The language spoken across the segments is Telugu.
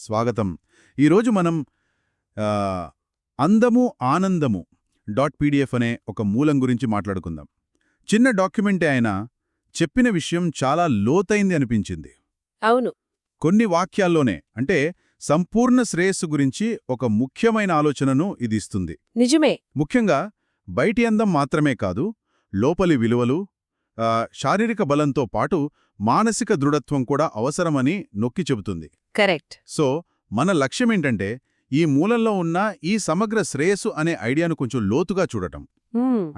స్వాగతం. ఈరోజు మనం ఆ, అందము ఆనందము .pdf అనే ఒక మూలం గురించి మాట్లాడుకుందాం. చిన్న డాక్యుమెంటే అయినా చెప్పిన విషయం చాలా లోతైంది అనిపించింది. అవును. కొన్ని వాక్యాల్లోనే అంటే సంపూర్ణ శ్రేయస్సు గురించి ఒక ముఖ్యమైన ఆలోచనను ఇది ఇస్తుంది. నిజమే. ముఖ్యంగా బయటి అందం మాత్రమే కాదు, లోపలి విలువలు, శారీరక బలంతో పాటు మానసిక దృఢత్వం కూడా అవసరమని నొక్కి చెబుతుంది. కరెక్ట్. సో మన లక్ష్యమేంటంటే ఈ మూలంలో ఉన్న ఈ సమగ్ర శ్రేయస్సు అనే ఐడియాను కొంచెం లోతుగా చూడటం.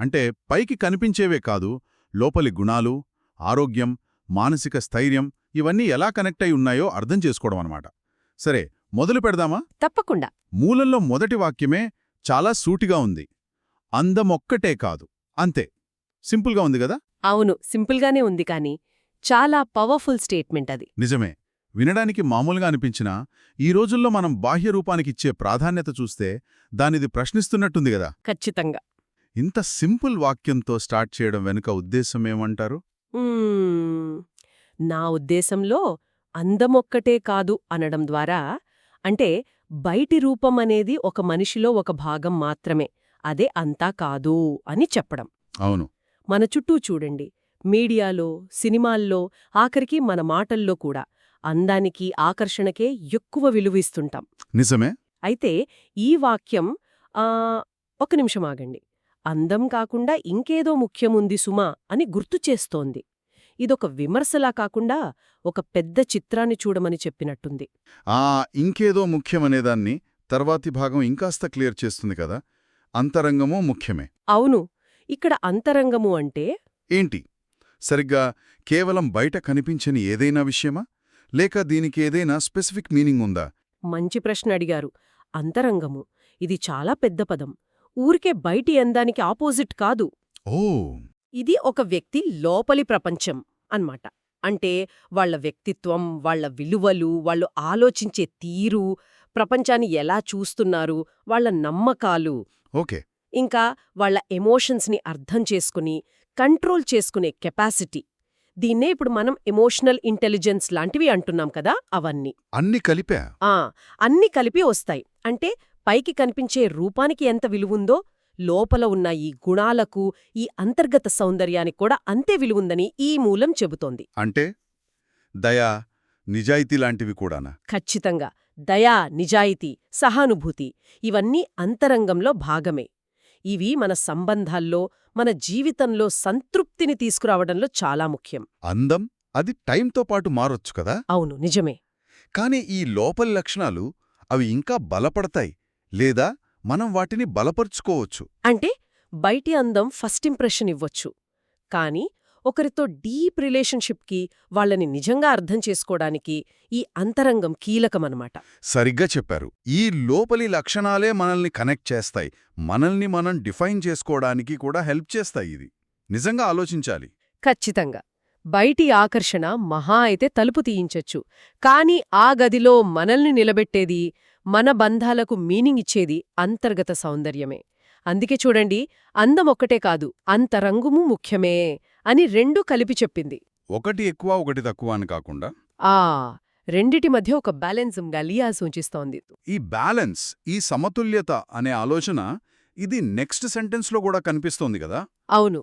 అంటే పైకి కనిపించేవే కాదు, లోపలి గుణాలు, ఆరోగ్యం, మానసిక స్థైర్యం ఇవన్నీ ఎలా కనెక్ట్ అయి ఉన్నాయో అర్థం చేసుకోవడం అన్నమాట. సరే, మొదలు పెడదామా? తప్పకుండా. మూలంలో మొదటి వాక్యమే చాలా సూటిగా ఉంది. అందమొక్కటే కాదు, అంతే. సింపుల్గా ఉంది కదా? అవును, సింపుల్గానే ఉంది కానీ చాలా పవర్ఫుల్ స్టేట్మెంట్ అది. నిజమే. వినడానికి మామూలుగా అనిపించినా ఈ రోజుల్లో మనం బాహ్య రూపానికిచ్చే ప్రాధాన్యత చూస్తే దానిది ప్రశ్నిస్తున్నట్టుంది గదా. ఖచ్చితంగా. ఇంత సింపుల్ వాక్యంతో స్టార్ట్ చేయడం వెనుక ఉద్దేశమేమంటారు? నా ఉద్దేశంలో అందమొక్కటే కాదు అనడం ద్వారా అంటే బయటి రూపం అనేది ఒక మనిషిలో ఒక భాగం మాత్రమే, అదే అంతా కాదు అని చెప్పడం. అవును. మన చుట్టూ చూడండి, మీడియాలో, సినిమాల్లో, ఆఖరికి మన మాటల్లో కూడా అందానికి, ఆకర్షణకే ఎక్కువ విలువిస్తుంటాం. నిజమే. అయితే ఈ వాక్యం ఒక నిమిషం ఆగండి, అందం కాకుండా ఇంకేదో ముఖ్యముంది సుమా అని గుర్తు చేస్తోంది. ఇదొక విమర్శలా కాకుండా ఒక పెద్ద చిత్రాన్ని చూడమని చెప్పినట్టుంది. ఇంకేదో ముఖ్యమనేదాన్ని తర్వాతి భాగం ఇంకాస్త క్లియర్ చేస్తుంది కదా. అంతరంగమూ ముఖ్యమే. అవును. ఇక్కడ అంతరంగము అంటే ఏంటి? సరిగ్గా కేవలం బయట కనిపించని ఏదైనా విషయమా, లేక దీనికి ఏదైనా స్పెసిఫిక్ మీనింగ్ ఉందా? మంచి ప్రశ్న అడిగారు. అంతరంగము ఇది చాలా పెద్ద పదం. ఊరికే బయటి అందానికి ఆపోజిట్ కాదు. ఓ, ఇది ఒక వ్యక్తి లోపలి ప్రపంచం అన్నమాట. అంటే వాళ్ల వ్యక్తిత్వం, వాళ్ల విలువలు, వాళ్ళు ఆలోచించే తీరు, ప్రపంచాన్ని ఎలా చూస్తున్నారు, వాళ్ల నమ్మకాలు, ఓకే, ఇంకా వాళ్ల ఎమోషన్స్ని అర్థం చేసుకుని కంట్రోల్ చేసుకునే కెపాసిటీ. దీన్నే ఇప్పుడు మనం ఎమోషనల్ ఇంటెలిజెన్స్ లాంటివి అంటున్నాం కదా, అవన్నీ. అన్ని కలిపా? అన్ని కలిపి వస్తాయి. అంటే పైకి కనిపించే రూపానికి ఎంత విలువుందో, లోపల ఉన్న ఈ గుణాలకు, ఈ అంతర్గత సౌందర్యానికి కూడా అంతే విలువుందని ఈ మూలం చెబుతోంది. అంటే దయా, నిజాయితీ లాంటివి కూడానా? ఖచ్చితంగా. దయా, నిజాయితీ, సహానుభూతి ఇవన్నీ అంతరంగంలో భాగమే. ఇవి మన సంబంధాల్లో, మన జీవితంలో సంతృప్తిని తీసుకురావడంలో చాలా ముఖ్యం. అందం అది టైంతో పాటు మారొచ్చు కదా. అవును, నిజమే. కాని ఈ లోపలి లక్షణాలు అవి ఇంకా బలపడతాయి, లేదా మనం వాటిని బలపరుచుకోవచ్చు. అంటే బయటి అందం ఫస్ట్ ఇంప్రెషన్ ఇవ్వొచ్చు, కానీ ఒకరితో డీప్ రిలేషన్షిప్కి, వాళ్ళని నిజంగా అర్థం చేసుకోవడానికి ఈ అంతరంగం కీలకమన్నమాట. సరిగ్గా చెప్పారు. ఈ లోపలి లక్షణాలే మనల్ని కనెక్ట్ చేస్తాయి, మనల్ని మనం డిఫైన్ చేసుకోవడానికి కూడా హెల్ప్ చేస్తాయి. ఇది నిజంగా ఆలోచించాలి. ఖచ్చితంగా. బయటి ఆకర్షణ మహా అయితే తలుపు తీయించొచ్చు, కానీ ఆ గదిలో మనల్ని నిలబెట్టేది, మన బంధాలకు మీనింగ్ ఇచ్చేది అంతర్గత సౌందర్యమే. అందుకే చూడండి, అందమొక్కటే కాదు, అంతరంగమూ ముఖ్యమే అని రెండూ కలిపి చెప్పింది. ఒకటి ఎక్కువ ఒకటి తక్కువ అని కాకుండా రెండిటి మధ్య ఒక బ్యాలెన్స్ గలియా సూచిస్తోంది. ఈ బ్యాలెన్స్, ఈ సమతుల్యత అనే ఆలోచన ఇది నెక్స్ట్ సెంటెన్స్లో కూడా కనిపిస్తోంది కదా. అవును.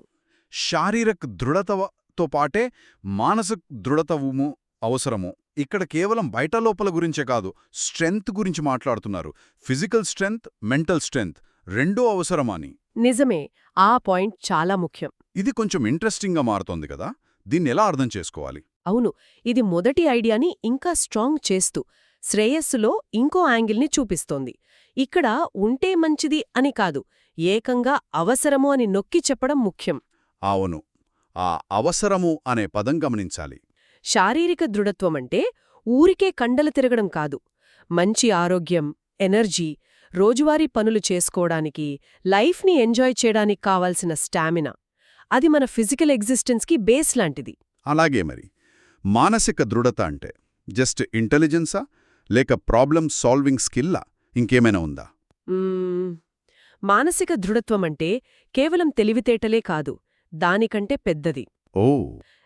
శారీరక దృఢతతో పాటే మానసిక దృఢతవు అవసరము. ఇక్కడ కేవలం బయట లోపల గురించే కాదు, స్ట్రెంగ్త్ గురించి మాట్లాడుతున్నారు. ఫిజికల్ స్ట్రెంగ్త్, మెంటల్ స్ట్రెంగ్త్ రెండూ అవసరమని. నిజమే. ఆ పాయింట్ చాలా ముఖ్యం. ఇది కొంచెం ఇంట్రెస్టింగ్గా మారుతోంది కదా. దీన్ని ఎలా అర్థం చేసుకోవాలి? అవును, ఇది మొదటి ఐడియాని ఇంకా స్ట్రాంగ్ చేస్తూ శ్రేయస్సులో ఇంకో యాంగిల్ని చూపిస్తోంది. ఇక్కడ ఉంటే మంచిది అని కాదు, ఏకంగా అవసరము అని నొక్కి చెప్పడం ముఖ్యం. అవును, ఆ అవసరము అనే పదం గమనించాలి. శారీరక దృఢత్వమంటే ఊరికే కండలు తిరగడం కాదు. మంచి ఆరోగ్యం, ఎనర్జీ, రోజువారీ పనులు చేసుకోవడానికి, లైఫ్ని ఎంజాయ్ చేయడానికి కావాల్సిన స్టామినా, అది మన ఫిజికల్ ఎగ్జిస్టెన్స్కి బేస్ లాంటిది. అలాగే మరి మానసిక దృఢత అంటే జస్ట్ ఇంటెలిజెన్సా, లేక ప్రాబ్లమ్ సాల్వింగ్ స్కిల్లా, ఇంకేమైనా ఉందా? మానసిక దృఢత్వమంటే కేవలం తెలివితేటలే కాదు, దానికంటే పెద్దది. ఓ,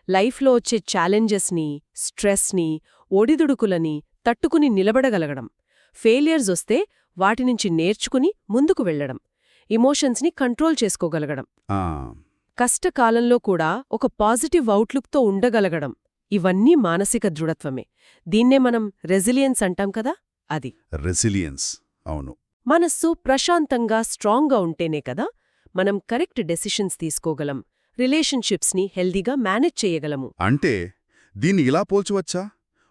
లైఫ్లో వచ్చే ఛాలెంజెస్ని, స్ట్రెస్ని, ఒడిదుడుకులని తట్టుకుని నిలబడగలగడం, ఫెయిలియర్స్ వస్తే వాటి నుంచి నేర్చుకుని ముందుకు వెళ్లడం, ఇమోషన్స్ని కంట్రోల్ చేసుకోగలగడం, ఆ, కష్టకాలంలో కూడా ఒక పాజిటివ్ అవుట్లుక్తో ఉండగలగడం, ఇవన్నీ మానసిక దృఢత్వమే. దీన్నే మనం రెసిలియన్స్ అంటాం కదా, అది. రెసిలియన్స్, అవును. మనస్సు ప్రశాంతంగా స్ట్రాంగ్గా ఉంటేనే కదా మనం కరెక్ట్ డెసిషన్స్ తీసుకోగలం, రిలేషన్షిప్స్ని హెల్దీగా మేనేజ్ చేయగలము. అంటే దీన్ని ఇలా పోల్చవచ్చా?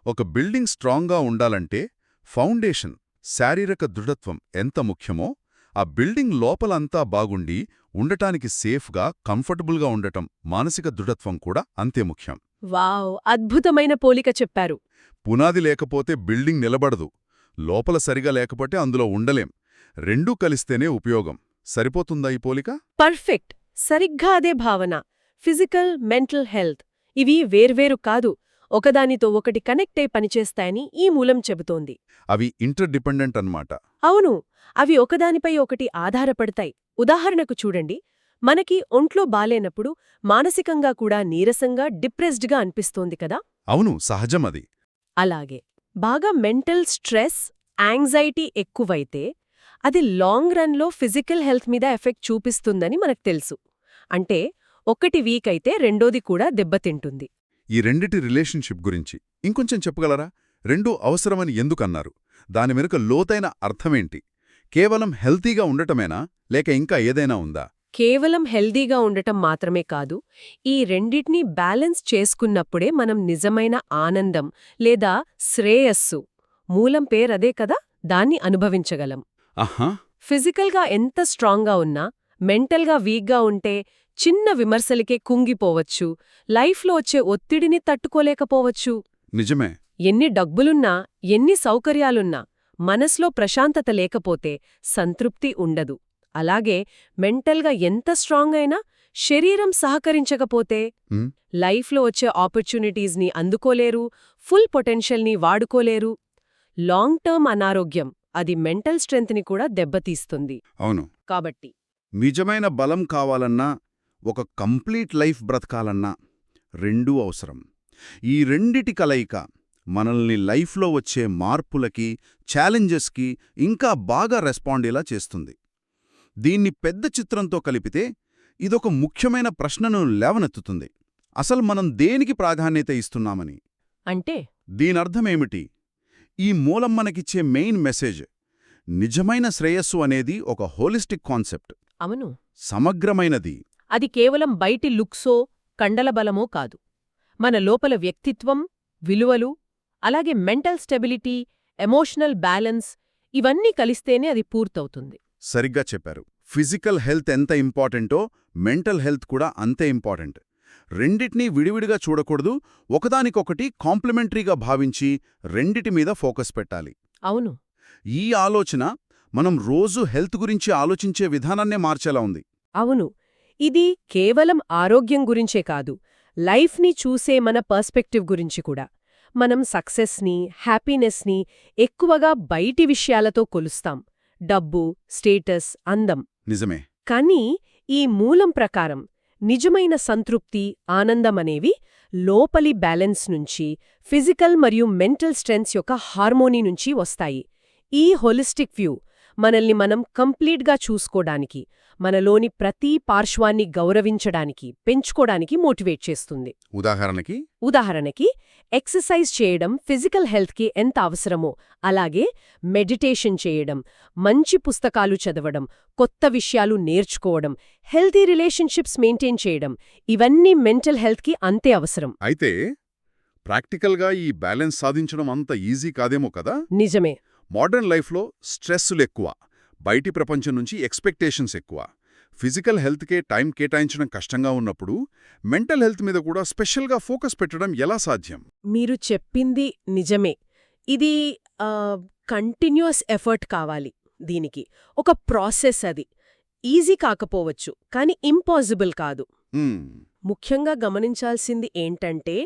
ఒక బిల్డింగ్ స్ట్రాంగ్గా ఉండాలంటే ఫౌండేషన్, శారీరక దృఢత్వం ఎంత ముఖ్యమో, ఆ బిల్డింగ్ లోపలంతా బాగుండి ఉండటానికి సేఫ్గా, కంఫర్టబుల్గా ఉండటం, మానసిక దృఢత్వం కూడా అంతే ముఖ్యం. వావ్, అద్భుతమైన పోలిక చెప్పారు. పునాది లేకపోతే బిల్డింగ్ నిలబడదు, లోపల సరిగా లేకపోతే అందులో ఉండలేం. రెండూ కలిస్తేనే ఉపయోగం. సరిపోతుందా ఈ పోలిక? పర్ఫెక్ట్, సరిగ్గా అదే భావన. ఫిజికల్, మెంటల్ హెల్త్ ఇవి వేర్వేరు కాదు, ఒకదానితో ఒకటి కనెక్ట్ అయి పనిచేస్తాయని ఈ మూలం చెబుతోంది. అవి ఇంటర్ డిపెండెంట్ అన్నమాట. అవును, అవి ఒకదానిపై ఒకటి ఆధారపడతాయి. ఉదాహరణకు చూడండి, మనకి ఒంట్లో బాలేనప్పుడు మానసికంగా కూడా నీరసంగా, డిప్రెస్డ్గా అనిపిస్తోంది కదా. అవును, సహజమది. అలాగే బాగా మెంటల్ స్ట్రెస్, యాంగ్జైటీ ఎక్కువైతే అది లాంగ్ రన్లో ఫిజికల్ హెల్త్ మీద ఎఫెక్ట్ చూపిస్తుందని మనకు తెలుసు. అంటే ఒకటి వీక్ అయితే రెండోది కూడా దెబ్బతింటుంది. ఈ రెండిటి రిలేషన్షిప్ గురించి ఇంకొంచెం చెప్పగలరా? రెండూ అవసరమని ఎందుకన్నారు? దాని వెనుక లోతైన అర్థమేంటి? కేవలం హెల్తీగా ఉండటమేనా, లేక ఇంకా ఏదైనా ఉందా? కేవలం హెల్దీగా ఉండటం మాత్రమే కాదు, ఈ రెండిటినీ బ్యాలెన్స్ చేసుకున్నప్పుడే మనం నిజమైన ఆనందం లేదా శ్రేయస్సు, మూలం పేరదే కదా, దాన్ని అనుభవించగలం. ఆహా, ఫిజికల్గా ఎంత స్ట్రాంగ్గా ఉన్నా మెంటల్గా వీక్గా ఉంటే చిన్న విమర్శలకే కుంగిపోవచ్చు, లైఫ్లో వచ్చే ఒత్తిడిని తట్టుకోలేకపోవచ్చు. నిజమే. ఎన్ని డబ్బులున్నా, ఎన్ని సౌకర్యాలున్నా మనస్లో ప్రశాంతత లేకపోతే సంతృప్తి ఉండదు. అలాగే మెంటల్గా ఎంత స్ట్రాంగ్ అయినా శరీరం సహకరించకపోతే ఉమ్, లైఫ్లో వచ్చే ఆపర్చునిటీస్ని అందుకోలేరు, ఫుల్ పొటెన్షియల్ని వాడుకోలేరు. లాంగ్ టర్మ్ అనారోగ్యం అది మెంటల్ స్ట్రెంగ్త్ని కూడా దెబ్బతీస్తుంది. అవును. కాబట్టి నిజమైన బలం కావాలన్నా, ఒక కంప్లీట్ లైఫ్ బ్రతకాలన్నా రెండూ అవసరం. ఈ రెండిటి కలయిక మనల్ని లైఫ్లో వచ్చే మార్పులకి, ఛాలెంజెస్కి ఇంకా బాగా రెస్పాండేలా చేస్తుంది. దీన్ని పెద్ద చిత్రంతో కలిపితే ఇదొక ముఖ్యమైన ప్రశ్నను లేవనెత్తుతుంది. అసలు మనం దేనికి ప్రాధాన్యత ఇస్తున్నామని. అంటే దీనర్థమేమిటి? ఈ మూలం మనకిచ్చే మెయిన్ మెసేజ్, నిజమైన శ్రేయస్సు అనేది ఒక హోలిస్టిక్ కాన్సెప్ట్, అవును, సమగ్రమైనది. అది కేవలం బయటి లుక్సో, కండలబలమో కాదు. మన లోపల వ్యక్తిత్వం, విలువలు, అలాగే మెంటల్ స్టెబిలిటీ, ఎమోషనల్ బ్యాలెన్స్ ఇవన్నీ కలిస్తేనే అది పూర్తవుతుంది. సరిగ్గా చెప్పారు. ఫిజికల్ హెల్త్ ఎంత ఇంపార్టెంటో మెంటల్ హెల్త్ కూడా అంతే ఇంపార్టెంట్. రెండిటినీ విడివిడిగా చూడకూడదు, ఒకదానికొకటి కాంప్లిమెంటరీగా భావించి రెండిటి మీద ఫోకస్ పెట్టాలి. అవును, ఈ ఆలోచన మనం రోజు హెల్త్ గురించి ఆలోచించే విధానాన్నే మార్చేలా ఉంది. అవును, ఇది కేవలం ఆరోగ్యం గురించే కాదు, లైఫ్ని చూసే మన పర్స్పెక్టివ్ గురించి కూడా. మనం సక్సెస్ని, హ్యాపీనెస్ని ఎక్కువగా బయటి విషయాలతో కొలుస్తాం, డబ్బు, స్టేటస్, అందం. నిజమే. కానీ ఈ మూలం ప్రకారం నిజమైన సంతృప్తి, ఆనందమనేవి లోపలి బ్యాలెన్స్ నుంచి, ఫిజికల్ మరియు మెంటల్ స్ట్రెంగ్త్స్ యొక్క హార్మోనీ నుంచి వస్తాయి. ఈ హోలిస్టిక్ వ్యూ మనల్ని మనం కంప్లీట్గా చూసుకోడానికి, మనలోని ప్రతి పార్శ్వాన్ని గౌరవించడానికి, పెంచుకోడానికి మోటివేట్ చేస్తుంది. ఉదాహరణకి ఎక్సర్సైజ్ చేయడం ఫిజికల్ హెల్త్కి ఎంత అవసరమో, అలాగే మెడిటేషన్ చేయడం, మంచి పుస్తకాలు చదవడం, కొత్త విషయాలు నేర్చుకోవడం, హెల్తీ రిలేషన్షిప్స్ మెయింటైన్ చేయడం, ఇవన్నీ మెంటల్ హెల్త్కి అంతే అవసరం. అయితే ప్రాక్టికల్గా ఈ బ్యాలెన్స్ సాధించడం అంత ఈజీ కాదేమో కదా? నిజమే. మోడర్న్ లైఫ్లో స్ట్రెస్సులు ఎక్కువ, బయటి ప్రపంచం నుంచి ఎక్స్పెక్టేషన్స్ ఎక్కువ, ఫిజికల్ హెల్త్కే టైం కేటాయించడం కష్టంగా ఉన్నప్పుడు మెంటల్ హెల్త్ మీద కూడా స్పెషల్గా ఫోకస్ పెట్టడం ఎలా సాధ్యం? మీరు చెప్పింది నిజమే. ఇది కంటిన్యూస్ ఎఫర్ట్ కావాలి. దీనికి ఒక ప్రాసెస్. అది ఈజీ కాకపోవచ్చు, కానీ ఇంపాసిబుల్ కాదు. ముఖ్యంగా గమనించాల్సింది ఏంటంటే,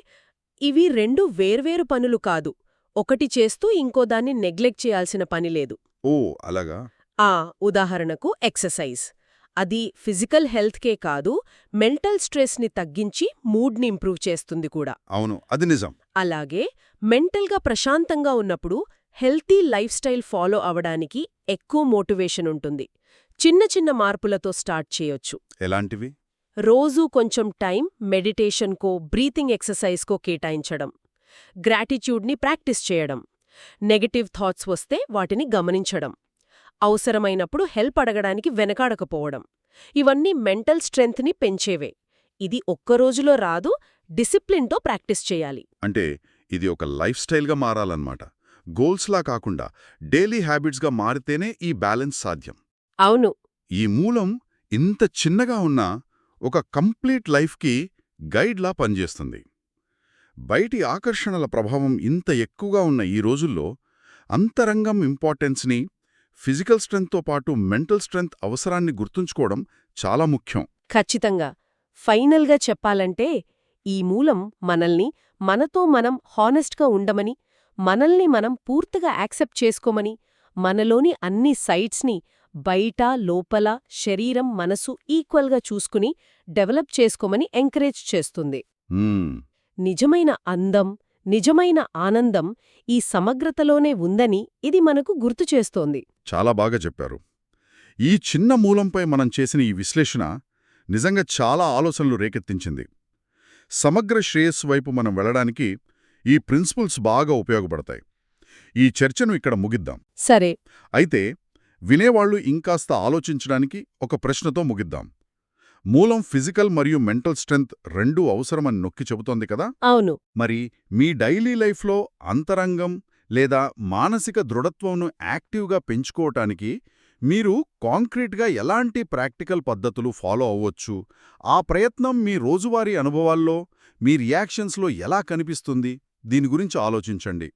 ఇవి రెండు వేర్వేరు పనులు కాదు. ఒకటి చేస్తూ ఇంకోదాన్ని నెగ్లెక్ట్ చేయాల్సిన పని లేదు. ఓ, అలాగా? ఉదాహరణకు ఎక్సర్సైజ్. అది ఫిజికల్ హెల్త్కే కాదు, మెంటల్ స్ట్రెస్ని తగ్గించి మూడ్ని ఇంప్రూవ్ చేస్తుంది కూడా. అవును, అది నిజం. అలాగే మెంటల్గా ప్రశాంతంగా ఉన్నప్పుడు హెల్తీ లైఫ్ స్టైల్ ఫాలో అవడానికి ఎక్కువ మోటివేషన్ ఉంటుంది. చిన్న చిన్న మార్పులతో స్టార్ట్ చేయొచ్చు. ఎలాంటివి? రోజూ కొంచెం టైం మెడిటేషన్కో, బ్రీతింగ్ ఎక్సర్సైజ్కో కేటాయించడం, గ్రాటిట్యూడ్ని ప్రాక్టీస్ చేయడం, నెగటివ్ థాట్స్ వస్తే వాటిని గమనించడం, అవసరమైనప్పుడు హెల్ప్ అడగడానికి వెనకాడకపోవడం, ఇవన్నీ మెంటల్ స్ట్రెంగ్త్ని పెంచేవే. ఇది ఒక్కరోజులో రాదు, డిసిప్లిన్తో ప్రాక్టీస్ చేయాలి. అంటే ఇది ఒక లైఫ్ స్టైల్గా మారాలన్నమాట. గోల్స్లా కాకుండా డైలీ హ్యాబిట్స్గా మారితేనే ఈ బ్యాలెన్స్ సాధ్యం. అవును. ఈ మూలం ఇంత చిన్నగా ఉన్నా ఒక కంప్లీట్ లైఫ్కి గైడ్లా పనిచేస్తుంది. బయటి ఆకర్షణల ప్రభావం ఇంత ఎక్కువగా ఉన్న ఈ రోజుల్లో అంతరంగం ఇంపార్టెన్స్ని, ఫిజికల్ స్ట్రెంగ్త్తో పాటు మెంటల్ స్ట్రెంగ్త్ అవసరాన్ని గుర్తుంచుకోవడం చాలా ముఖ్యం. ఖచ్చితంగా. ఫైనల్గా చెప్పాలంటే ఈ మూలం మనల్ని, మనతో మనం హానెస్ట్గా ఉండమని, మనల్ని మనం పూర్తిగా యాక్సెప్ట్ చేసుకోమని, మనలోని అన్ని సైడ్స్ని బయట, లోపల, శరీరం, మనసు ఈక్వల్గా చూసుకుని డెవలప్ చేసుకోమని ఎంకరేజ్ చేస్తుంది. నిజమైన అందం, నిజమైన ఆనందం ఈ సమగ్రతలోనే ఉందని ఇది మనకు గుర్తు చేస్తోంది. చాలా బాగా చెప్పారు. ఈ చిన్న మూలంపై మనం చేసిన ఈ విశ్లేషణ నిజంగా చాలా ఆలోచనలు రేకెత్తించింది. సమగ్ర శ్రేయస్సు వైపు మనం వెళ్ళడానికి ఈ ప్రిన్సిపల్స్ బాగా ఉపయోగపడతాయి. ఈ చర్చను ఇక్కడ ముగిద్దాం. సరే. అయితే వినేవాళ్లు ఇంకాస్త ఆలోచించడానికి ఒక ప్రశ్నతో ముగిద్దాం. మూలం ఫిజికల్ మరియు మెంటల్ స్ట్రెంగ్త్ రెండూ అవసరమని నొక్కి చెబుతోంది కదా? అవును. మరి మీ డైలీ లైఫ్లో అంతరంగం లేదా మానసిక దృఢత్వంను యాక్టివ్గా పెంచుకోవటానికి మీరు కాంక్రీట్గా ఎలాంటి ప్రాక్టికల్ పద్ధతులు ఫాలో అవ్వొచ్చు? ఆ ప్రయత్నం మీ రోజువారీ అనుభవాల్లో, మీ రియాక్షన్స్లో ఎలా కనిపిస్తుంది? దీని గురించి ఆలోచించండి.